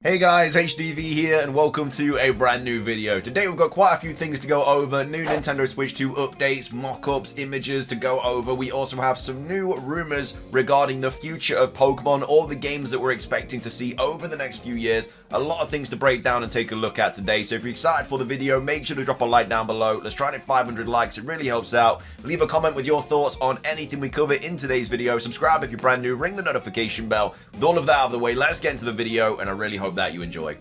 Hey guys, HDV here and welcome to a brand new video. Today we've got quite a few things to go over, new Nintendo Switch 2 updates, mock-ups, images to go over. We also have some new rumors regarding the future of Pokemon, all the games that we're expecting to see over the next few years. A lot of things to break down and take a look at today. So if you're excited for the video, make sure to drop a like down below. Let's try to hit 500 likes, it really helps out. Leave a comment with your thoughts on anything we cover in today's video. Subscribe if you're brand new, ring the notification bell. With all of that out of the way, let's get into the video and I really hope that you enjoy.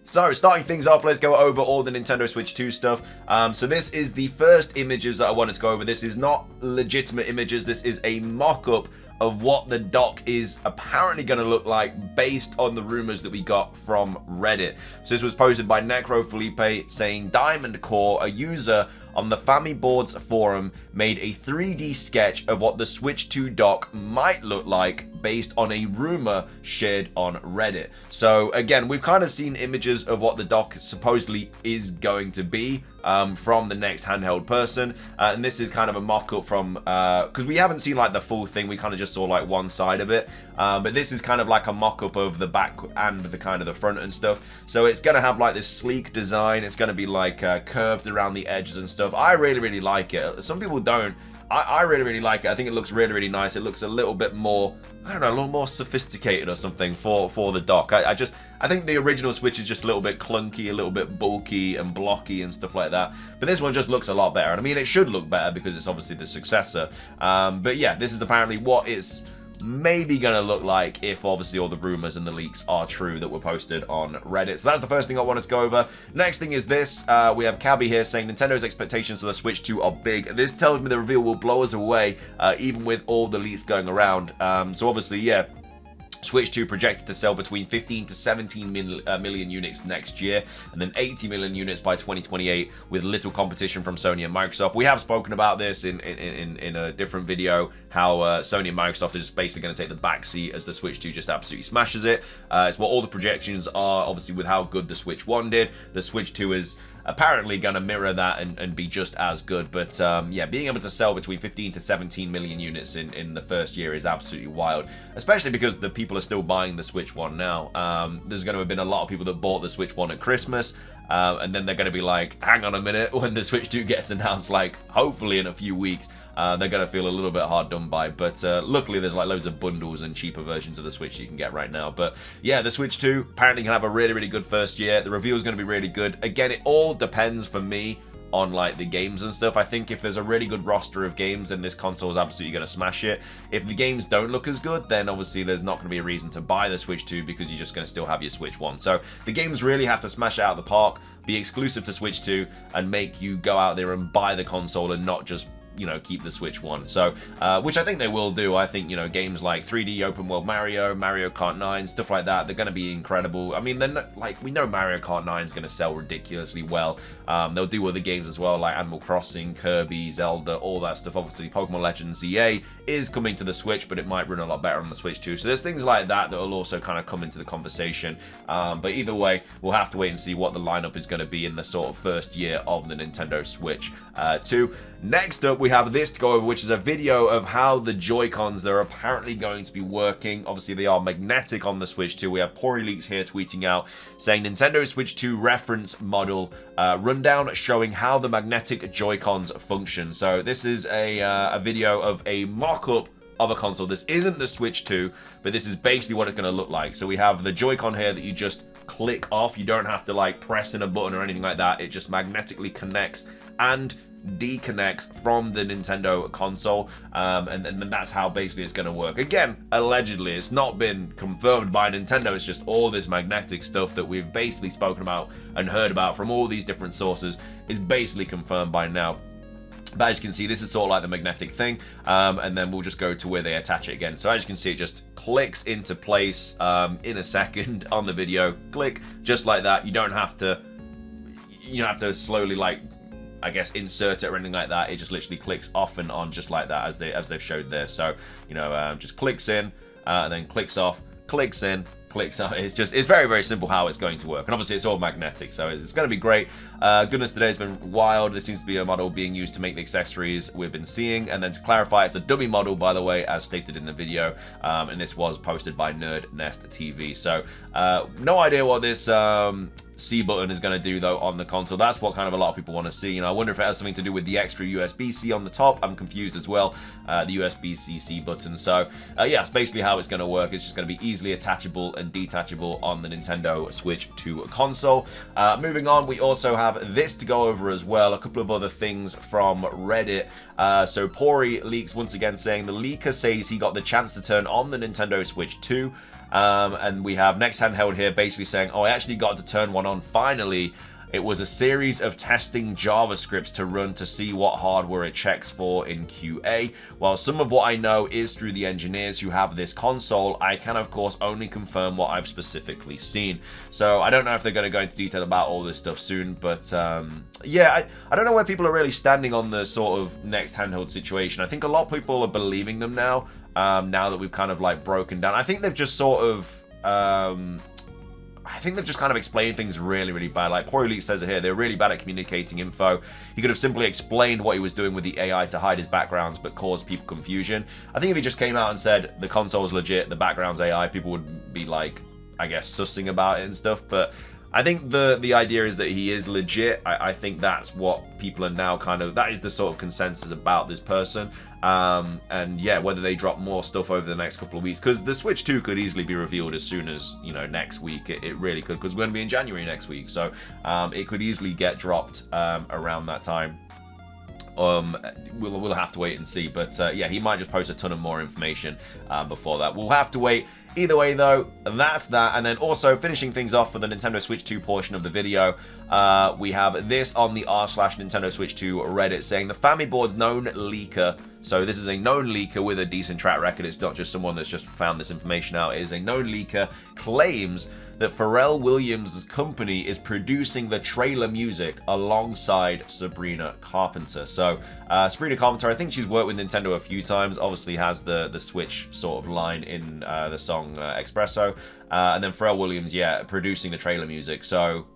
So, starting things off, let's go over all the Nintendo Switch 2 stuff. So this is the first images that I wanted to go over. This is not legitimate images. This is a mock-up of what the dock is apparently going to look like based on the rumors that we got from Reddit. So this was posted by Necro Felipe saying Diamond Core, a user on the Family Boards forum, made a 3D sketch of what the Switch 2 dock might look like based on a rumor shared on Reddit. So again, we've kind of seen images of what the dock supposedly is going to be from the next handheld person, and this is kind of a mock-up from because we haven't seen like the full thing, we kind of just saw like one side of it, but this is kind of like a mock-up of the back and the kind of the front and stuff. So it's gonna have like this sleek design, it's gonna be like curved around the edges and stuff. I really like it. Some people don't. I really like it. I think it looks really nice. It looks a little bit more, I don't know, a little more sophisticated or something for the dock. I think the original Switch is just a little bit clunky, a little bit bulky and blocky and stuff like that. But this one just looks a lot better. And I mean, it should look better because it's obviously the successor. But yeah, this is apparently what it's maybe gonna look like if obviously all the rumors and the leaks are true that were posted on Reddit. So that's the first thing I wanted to go over. Next thing is this. We have Cabby here saying Nintendo's expectations for the Switch 2 are big. This tells me the reveal will blow us away, even with all the leaks going around. So obviously, yeah, Switch 2 projected to sell between 15 to 17 million units next year, and then 80 million units by 2028, with little competition from Sony and Microsoft. We have spoken about this in a different video, how Sony and Microsoft are just basically going to take the backseat as the Switch 2 just absolutely smashes it. It's what all the projections are, obviously, with how good the Switch 1 did. The Switch 2 is apparently going to mirror that and be just as good. But yeah, being able to sell between 15 to 17 million units in the first year is absolutely wild, especially because the people are still buying the Switch 1 now. There's going to have been a lot of people that bought the Switch 1 at Christmas, and then they're going to be like, hang on a minute, when the Switch 2 gets announced, like hopefully in a few weeks, they're going to feel a little bit hard done by. But luckily there's like loads of bundles and cheaper versions of the Switch you can get right now. But yeah, the Switch 2 apparently can have a really good first year. The review is going to be really good. Again, it all depends for me on like the games and stuff. I think if there's a really good roster of games, then this console is absolutely going to smash it. If the games don't look as good, then obviously there's not going to be a reason to buy the Switch 2 because you're just going to still have your Switch 1. So the games really have to smash it out of the park, be exclusive to Switch 2, and make you go out there and buy the console and not just, you know, keep the Switch 1. So, which I think they will do. I think, you know, games like 3D Open World Mario, Mario Kart 9, stuff like that, they're going to be incredible. I mean, they're like, we know Mario Kart 9 is going to sell ridiculously well. They'll do other games as well, like Animal Crossing, Kirby, Zelda, all that stuff. Obviously, Pokemon Legends ZA is coming to the Switch, but it might run a lot better on the Switch 2. So there's things like that that will also kind of come into the conversation. But either way, we'll have to wait and see what the lineup is going to be in the sort of first year of the Nintendo Switch 2. Next up, we have this to go over, which is a video of how the Joy-Cons are apparently going to be working. Obviously, they are magnetic on the Switch 2. We have Pori Leaks here tweeting out, saying Nintendo Switch 2 reference model rundown showing how the magnetic Joy-Cons function. So this is a video of a mock-up of a console. This isn't the Switch 2, but this is basically what it's going to look like. So we have the Joy-Con here that you just click off. You don't have to like press in a button or anything like that. It just magnetically connects and deconnects from the Nintendo console, and then that's how basically it's going to work. Again, allegedly, it's not been confirmed by Nintendo. It's just all this magnetic stuff that we've basically spoken about and heard about from all these different sources is basically confirmed by now. But as you can see, this is sort of like the magnetic thing, and then we'll just go to where they attach it again. So as you can see, it just clicks into place in a second on the video. Click, just like that. You don't have to slowly, like, I guess, insert it or anything like that. It just literally clicks off and on just like that, as they've showed there. So, you know, just clicks in, and then clicks off, clicks in, clicks. It's very, very simple how it's going to work. And obviously it's all magnetic, so it's going to be great. Goodness, today has been wild. This seems to be a model being used to make the accessories we've been seeing. And then to clarify, it's a dummy model, by the way, as stated in the video. And this was posted by Nerd Nest TV. So no idea what this C button is going to do though on the console. That's what kind of a lot of people want to see. I wonder if it has something to do with the extra USB-C on the top. I'm confused as well. The USB-C button. So yeah, it's basically how it's going to work. It's just going to be easily attachable and detachable on the Nintendo Switch 2 console. Moving on, we also have this to go over as well. A couple of other things from Reddit. So Pori leaks once again saying the leaker says he got the chance to turn on the Nintendo Switch 2. And we have Next Handheld here basically saying, oh, I actually got to turn one on finally. It was a series of testing JavaScripts to run to see what hardware it checks for in QA. While some of what I know is through the engineers who have this console, I can of course only confirm what I've specifically seen. So I don't know if they're going to go into detail about all this stuff soon, but yeah, I don't know where people are really standing on the sort of Next Handheld situation. I think a lot of people are believing them now. Now that we've kind of like broken down, I think they've just sort of, I think they've just kind of explained things really, really bad. Like Poor Elite says it here, they're really bad at communicating info. He could have simply explained what he was doing with the AI to hide his backgrounds, but caused people confusion. I think if he just came out and said the console's legit, the background's AI, people would be like, I guess, sussing about it and stuff. But I think the idea is that he is legit. I think that's what people are now kind of, that is the sort of consensus about this person. And yeah, whether they drop more stuff over the next couple of weeks, because the Switch 2 could easily be revealed as soon as, you know, next week. It really could, because we're going to be in January next week. So it could easily get dropped around that time. We'll have to wait and see, but yeah, he might just post a ton of more information before that. We'll have to wait. Either way though, that's that. And then also finishing things off for the Nintendo Switch 2 portion of the video, we have this on the r/Nintendo Switch 2 Reddit saying the Family Board's known leaker. So this is a known leaker with a decent track record. It's not just someone that's just found this information out. It is a known leaker, claims that Pharrell Williams' company is producing the trailer music alongside Sabrina Carpenter. So Sabrina Carpenter, I think she's worked with Nintendo a few times, obviously has the Switch sort of line in the song Espresso. And then Pharrell Williams, yeah, producing the trailer music. So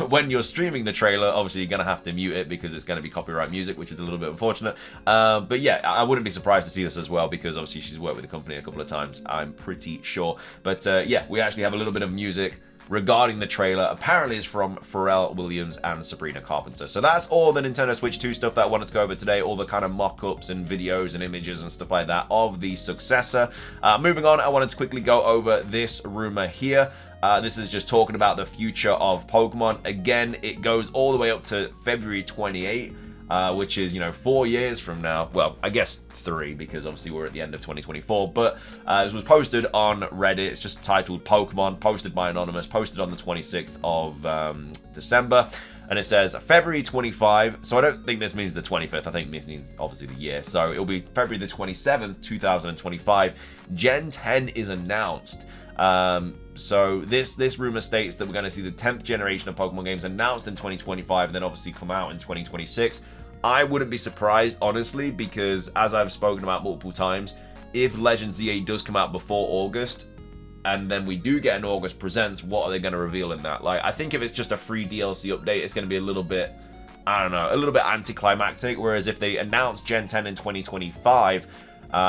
when you're streaming the trailer, obviously you're going to have to mute it because it's going to be copyright music, which is a little bit unfortunate. But yeah, I wouldn't be surprised to see this as well, because obviously she's worked with the company a couple of times, I'm pretty sure. But yeah, we actually have a little bit of music regarding the trailer. Apparently it's from Pharrell Williams and Sabrina Carpenter. So that's all the Nintendo Switch 2 stuff that I wanted to go over today, all the kind of mock-ups and videos and images and stuff like that of the successor. Moving on, I wanted to quickly go over this rumor here. This is just talking about the future of Pokemon. Again, it goes all the way up to February 28, which is, you know, 4 years from now. Well, I guess 3, because obviously we're at the end of 2024. But it was posted on Reddit. It's just titled Pokemon, posted by Anonymous, posted on the 26th of December. And it says February 25. So I don't think this means the 25th. I think this means obviously the year. So it'll be February the 27th, 2025. Gen 10 is announced. So this rumor states that we're going to see the 10th generation of Pokemon games announced in 2025 and then obviously come out in 2026. I wouldn't be surprised, honestly, because as I've spoken about multiple times, if Legend ZA does come out before August, and then we do get an August Presents, what are they going to reveal in that? Like, I think if it's just a free DLC update, it's going to be a little bit, I don't know, a little bit anticlimactic, whereas if they announce Gen 10 in 2025,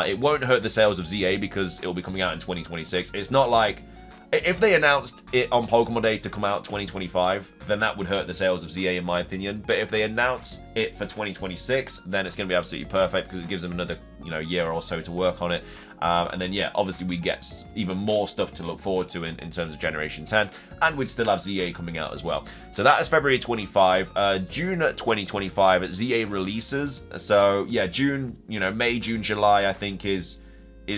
it won't hurt the sales of ZA because it'll be coming out in 2026. It's not like, if they announced it on Pokemon Day to come out 2025, then that would hurt the sales of ZA in my opinion. But if they announce it for 2026, then it's going to be absolutely perfect because it gives them another, you know, year or so to work on it. And then, yeah, obviously we get even more stuff to look forward to in terms of Generation 10. And we'd still have ZA coming out as well. So that is February 25. June 2025, ZA releases. So, yeah, June, you know, May, June, July, I think is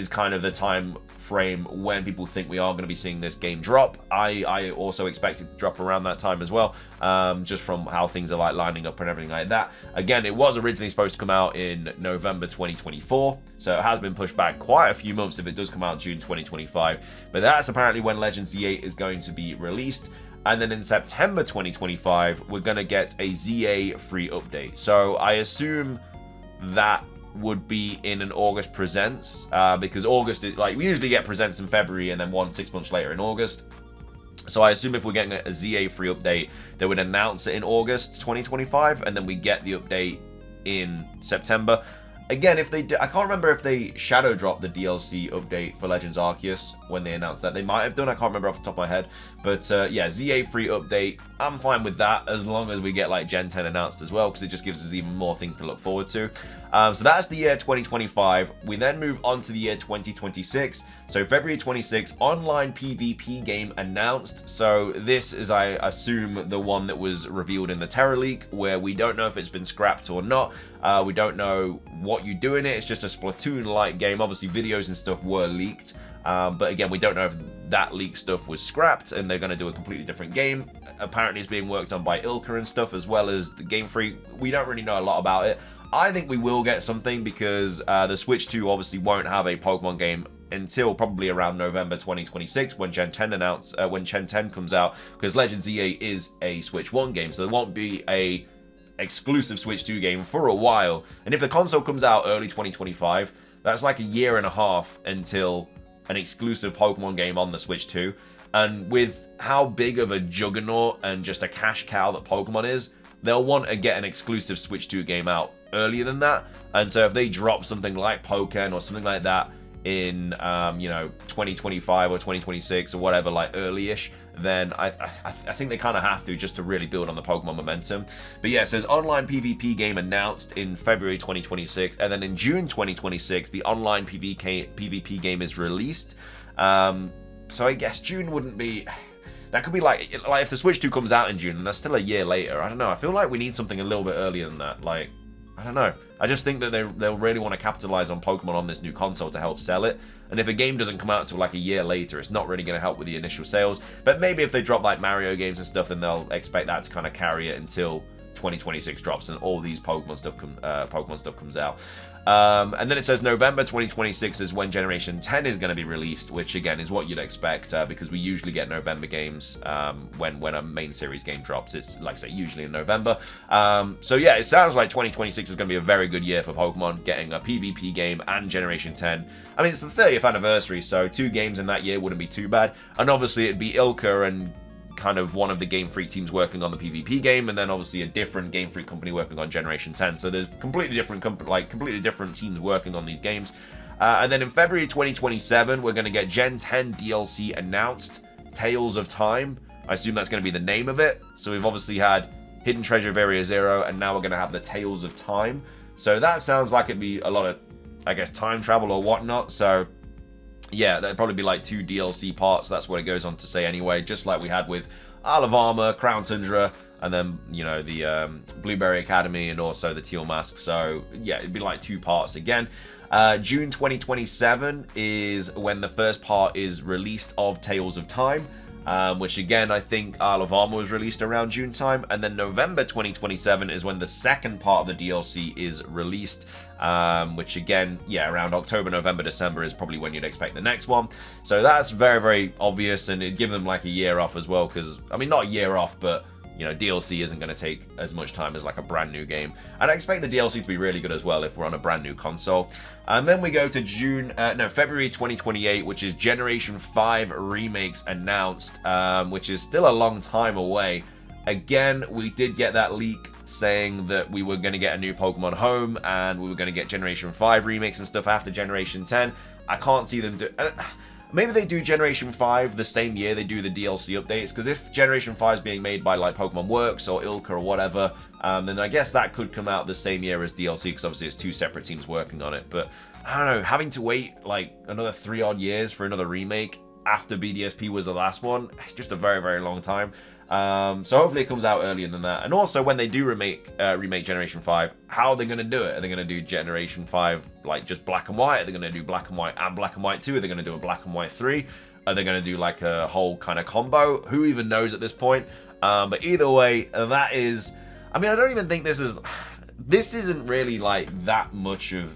kind of the time frame when people think we are going to be seeing this game drop. I also expect it to drop around that time as well, just from how things are like lining up and everything like that. Again, it was originally supposed to come out in November 2024, so it has been pushed back quite a few months if it does come out June 2025, but that's apparently when Legends Z8 is going to be released. And then in September 2025, we're going to get a ZA free update. So I assume that would be in an August Presents, because August is like, we usually get Presents in February and then one 6 months later in August. So I assume if we're getting a ZA3 update, they would announce it in August 2025, and then we get the update in September. Again, if they do, I can't remember if they shadow dropped the DLC update for Legends Arceus when they announced that. They might have done, I can't remember off the top of my head. But yeah, ZA3 update, I'm fine with that as long as we get like Gen 10 announced as well, because it just gives us even more things to look forward to. So that's the year 2025. We then move on to the year 2026. So February 26, online PvP game announced. So this is, I assume, the one that was revealed in the Terra leak, where we don't know if it's been scrapped or not. We don't know what you do in it. It's just a Splatoon-like game. Obviously, videos and stuff were leaked. But again, we don't know if that leaked stuff was scrapped and they're going to do a completely different game. Apparently, it's being worked on by Ilka and stuff, as well as the Game Freak. We don't really know a lot about it. I think we will get something because the Switch 2 obviously won't have a Pokemon game until probably around November 2026 when Gen 10 comes out, because Legends ZA is a Switch 1 game, so there won't be a exclusive Switch 2 game for a while. And if the console comes out early 2025, that's like a year and a half until an exclusive Pokemon game on the Switch 2. And with how big of a juggernaut and just a cash cow that Pokemon is, they'll want to get an exclusive Switch 2 game out earlier than that. And so if they drop something like Pokémon or something like that in 2025 or 2026 or whatever, like early-ish, then I think they kind of have to, just to really build on the Pokemon momentum. But yeah, it says online PvP game announced in February 2026, and then in June 2026 the online PvP game is released. So I guess June wouldn't be, that could be like if the Switch 2 comes out in June and that's still a year later. I don't know, I feel like we need something a little bit earlier than that. Like, I don't know. I just think that they'll really want to capitalize on Pokemon on this new console to help sell it. And if a game doesn't come out until like a year later, it's not really going to help with the initial sales. But maybe if they drop like Mario games and stuff, then they'll expect that to kind of carry it until 2026 drops and all these Pokemon stuff comes out. And then it says November 2026 is when Generation 10 is going to be released, which again is what you'd expect, because we usually get November games when a main series game drops. It's, like I say, usually in November. So yeah, it sounds like 2026 is going to be a very good year for Pokemon, getting a PvP game and Generation 10. I mean, it's the 30th anniversary, so 2 games in that year wouldn't be too bad. And obviously it'd be Ilka and kind of one of the Game Freak teams working on the PvP game, and then obviously a different Game Freak company working on Generation 10. So there's completely different teams working on these games. And then in February 2027, we're going to get Gen 10 DLC announced, Tales of Time. I assume that's going to be the name of it. So we've obviously had Hidden Treasure of Area Zero, and now we're going to have the Tales of Time. So that sounds like it'd be a lot of, I guess, time travel or whatnot. So yeah, that'd probably be like 2 DLC parts. That's what it goes on to say anyway, just like we had with Isle of Armor, Crown Tundra, and then, you know, the Blueberry Academy and also the Teal Mask. So yeah, it'd be like 2 parts again. June 2027 is when the first part is released of Tales of Time, which again, I think Isle of Armor was released around June time. And then November 2027 is when the second part of the DLC is released, which again, yeah, around October, November, December is probably when you'd expect the next one. So that's very, very obvious, and it'd give them like a year off as well, because, I mean, not a year off, but, you know, DLC isn't going to take as much time as like a brand new game. And I expect the DLC to be really good as well if we're on a brand new console. And then we go to February 2028, which is Generation 5 remakes announced, which is still a long time away. Again, we did get that leak saying that we were going to get a new Pokemon Home and we were going to get Generation 5 remakes and stuff after Generation 10. I can't see them do... Maybe they do Generation 5 the same year they do the DLC updates, because if Generation 5 is being made by like Pokemon Works or Ilka or whatever, then I guess that could come out the same year as DLC, because obviously it's 2 separate teams working on it. But I don't know, having to wait like another 3 odd years for another remake after BDSP was the last one, it's just a very, very long time. So hopefully it comes out earlier than that. And also, when they do remake Generation 5, how are they going to do it? Are they going to do Generation 5 like just black and white? Are they going to do black and white and black and white 2? Are they going to do a black and white 3? Are they going to do like a whole kind of combo? Who even knows at this point? But either way, that is... I mean, I don't even think this isn't really like that much of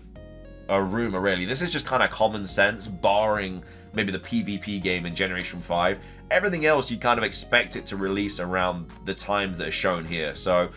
a rumor, really. This is just kind of common sense, barring maybe the PvP game in Generation 5. Everything else, you kind of expect it to release around the times that are shown here. So,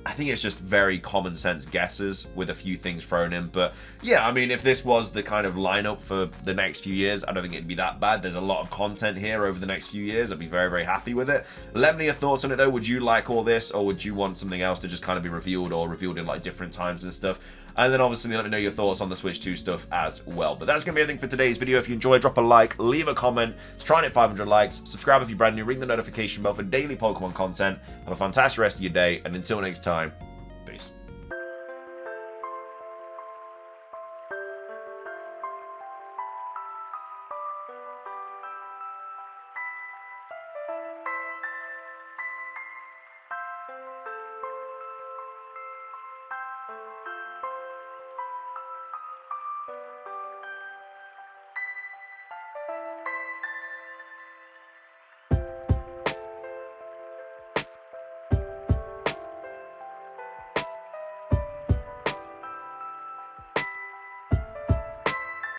I think it's just very common sense guesses with a few things thrown in. But yeah, I mean, if this was the kind of lineup for the next few years, I don't think it'd be that bad. There's a lot of content here over the next few years. I'd be very, very happy with it. Let me know your thoughts on it though. Would you like all this, or would you want something else to just kind of be revealed, or revealed in like different times and stuff? And then obviously let me know your thoughts on the Switch 2 stuff as well. But that's going to be everything for today's video. If you enjoyed, drop a like, leave a comment. Let's try and hit 500 likes. Subscribe if you're brand new. Ring the notification bell for daily Pokemon content. Have a fantastic rest of your day. And until next time, peace.